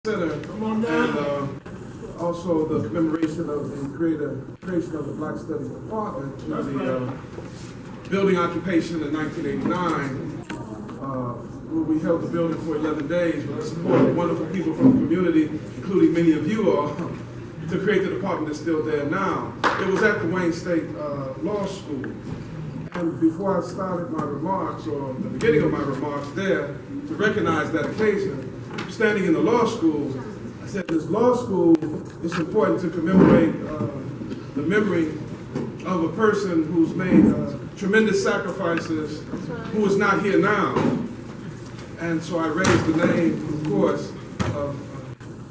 Center, and also the commemoration of the creation of the Black Studies Department to the building occupation in 1989. Where we held the building for 11 days with the support of wonderful people from the community, including many of you all, to create the department that's still there now. It was at the Wayne State Law School. And before I started my remarks, or the beginning of my remarks there, to recognize that occasion, standing in the law school, I said this law school, it's important to commemorate the memory of a person who's made tremendous sacrifices, who is not here now. And so I raised the name, of course, of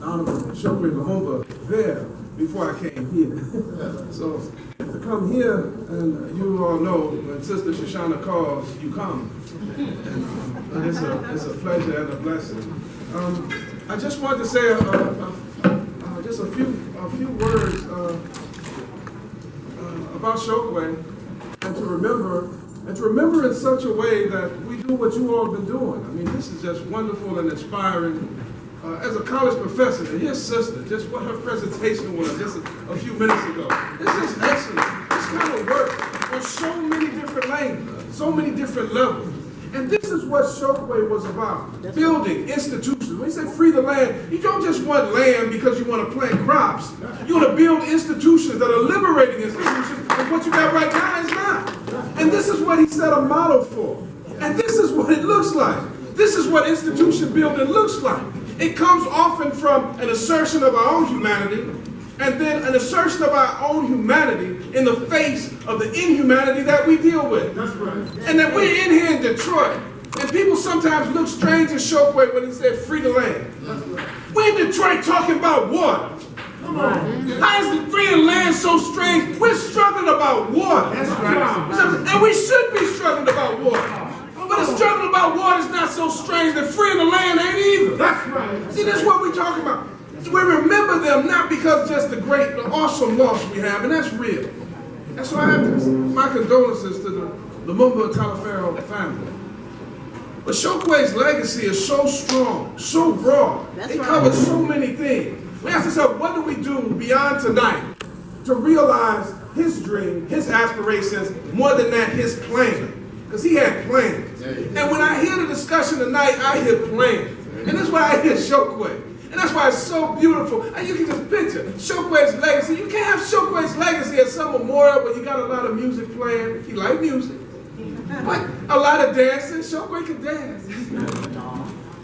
Honorable Chokwe Lumumba there before I came here. So to come here, and you all know, when Sister Shushanna calls, you come. And it's a pleasure and a blessing. I just wanted to say just a few words about Chokwe, and to remember in such a way that we do what you all have been doing. I mean, this is just wonderful and inspiring. As a college professor, to hear Sister, just what her presentation was just a few minutes ago. It's just excellent. This kind of work on so many different lanes, so many different levels. And this is what Chokwe was about, building institutions. When you say free the land, you don't just want land because you want to plant crops. You want to build institutions that are liberating institutions, and what you got right now is not. And this is what he set a model for. And this is what it looks like. This is what institution building looks like. It comes often from an assertion of our own humanity, and then an assertion of our own humanity in the face of the inhumanity that we deal with. That's right. And that we're in here in Detroit, and people sometimes look strange at Chokwe when he said free the land. That's right. We're in Detroit talking about water. Come on. How is free the land so strange? We're struggling about water. That's right. And we should be struggling about water. But the struggle about water is not so strange that freeing the land ain't either. That's right. See, that's what we're talking about. We remember them not because just the awesome loss we have, and that's real. And so I have my condolences to the Lumumba Talifero family. But Chokwe's legacy is so strong, so broad. It covers so many things. We ask ourselves, what do we do beyond tonight to realize his dream, his aspirations, more than that, his plan? Because he had plans. And when I hear the discussion tonight, I hear plans. And that's why I hear Chokwe. And that's why it's so beautiful. And you can just picture Chokwe's legacy. You can't have Chokwe's legacy at some memorial where you got a lot of music playing. He liked music. But a lot of dancing. Chokwe could dance.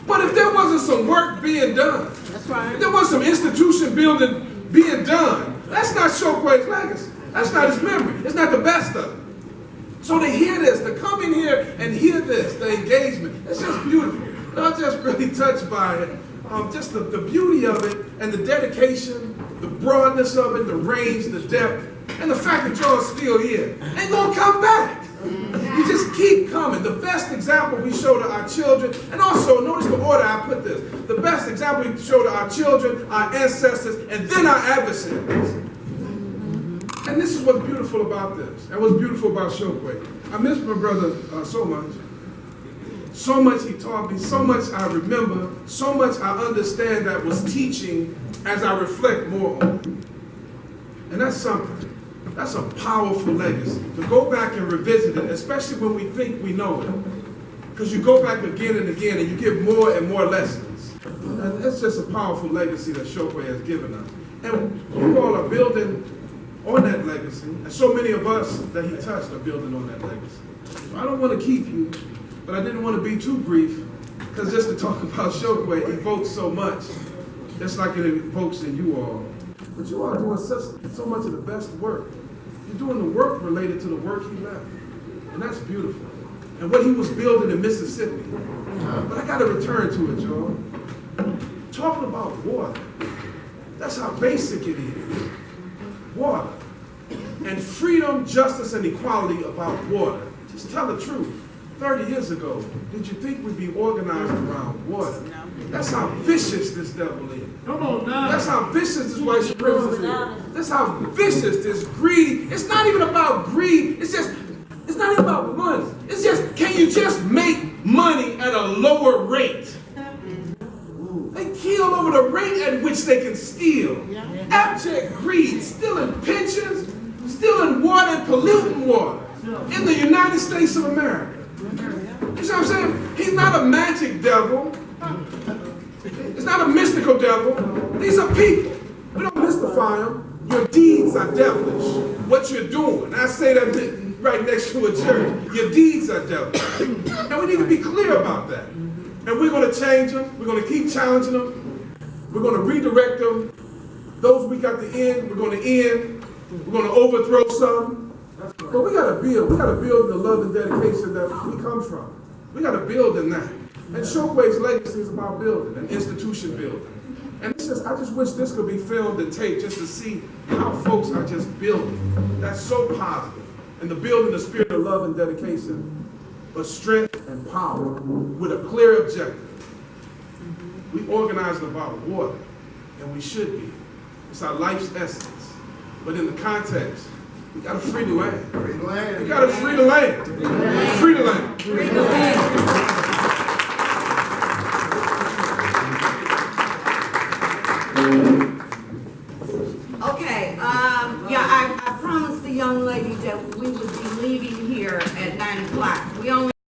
But if there wasn't some work being done, that's right. If there was some institution building being done, that's not Chokwe's legacy. That's not his memory. It's not the best of it. So to hear this, to come in here and hear this, the engagement, it's just beautiful. And I'm just really touched by it. Just the beauty of it, and the dedication, the broadness of it, the range, the depth, and the fact that y'all are still here. Ain't gonna come back. You just keep coming. The best example we show to our children, and also, notice the order I put this. The best example we show to our children, our ancestors, and then our adversaries. And this is what's beautiful about this, and what's beautiful about Chokwe. I miss my brother so much. So much he taught me, so much I remember, so much I understand that was teaching as I reflect more on it. And that's something. That's a powerful legacy. To go back and revisit it, especially when we think we know it. Because you go back again and again and you get more and more lessons. And that's just a powerful legacy that Chokwe has given us. And you all are building on that legacy, and so many of us that he touched are building on that legacy. So I don't want to keep you, but I didn't want to be too brief, because just to talk about Chokwe evokes so much, just like it evokes in you all. But you are doing so much of the best work. You're doing the work related to the work he left, and that's beautiful. And what he was building in Mississippi. But I got to return to it, y'all. Talking about water, that's how basic it is. Water. And freedom, justice, and equality about water. Just tell the truth. 30 years ago, did you think we'd be organized around water? No. That's how vicious this devil is. Come on now. That's how vicious this white supremacy is. That's how vicious this greed. It's not even about greed. It's not even about money. It's just, can you just make money at a lower rate? They killed over the rate at which they can steal. Abject greed, stealing pensions, stealing water and polluting water in the United States of America. You see what I'm saying? He's not a magic devil. It's not a mystical devil. These are people. We don't mystify them. Your deeds are devilish. What you're doing. I say that right next to a church. Your deeds are devilish. And we need to be clear about that. And we're going to change them. We're going to keep challenging them. We're going to redirect them. Those we got to end, we're going to end. We're going to overthrow some. But we got to build. We got to build the love and dedication that we come from. We got to build in that. And Chokwe's legacy is about building, and institution building. And it's just, I just wish this could be filmed and taped just to see how folks are just building. That's so positive. And the building the spirit of love and dedication, but strength and power with a clear objective. We organizing about water, and we should be. It's our life's essence. But in the context, we got to free the land. Free the land. We got to free the land. Free the land. Free the land. Okay, yeah, I promised the young lady that we would be leaving here at 9 o'clock. We only